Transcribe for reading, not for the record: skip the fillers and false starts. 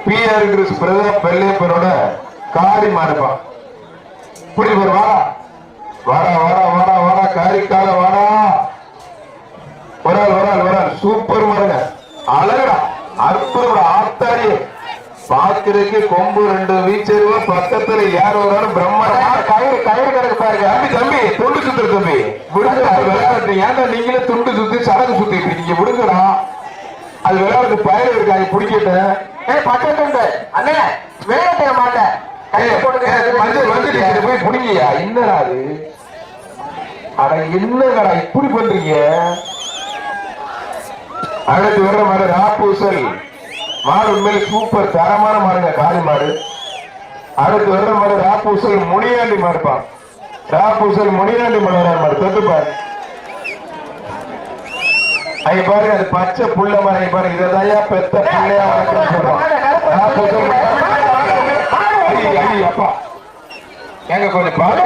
PR Chris பிரதம பெல்லையப்பனோட காரி மாறுப்பான். இப்படி ஒரு வாடா வாடா வாடா வாடா வாடா காரிக்கால வாடா. வரால் வரால் வரால் சூப்பர் மாறுங்க. அழகா அற்புதம் ஆத்தாடி. பாக்குறதுக்கு கொம்பு 2 வீச்சருவா பக்கத்துல யார் வராலும் பிரம்மரமா கயிறு கயிறு கிடக்கு பாருங்க. தம்பி தம்பி துண்டு சுத்துற தம்பி விடுங்க. அது விளையாட்டு ஏன்டா நீங்களே துண்டு சுத்தி சடங்கு சுத்திட்டு இருக்கீங்க? விடுங்கடா. அது விளையாட்டு பயிர் இருக்கு. அது பிடிக்கிட்டேன். பக்கத்து அண்ணே விளையாட்ட மாட்டேன். போய் புடிங்கயா. என்னடா அது? அட என்னங்கடா இப்படி பண்றீங்க? அடுத்து வர்ற மாடு ராப்பூசல் மாடு உண்மையில சூப்பர் தரமான மாடுங்க. காளி மாடு. அடுத்து வர்ற மாடு ராப்பூசல் முனியாண்டி மாடுப்பான். ராப்பூசல் முனியாண்டி மாடு தொட்டுப்பாரு. அங்க பாருங்க அது பச்சை புள்ள மாதிரி பாருங்க. இதயா பெத்த பிள்ளையா அப்பா எங்க கொஞ்சம் பாட்டு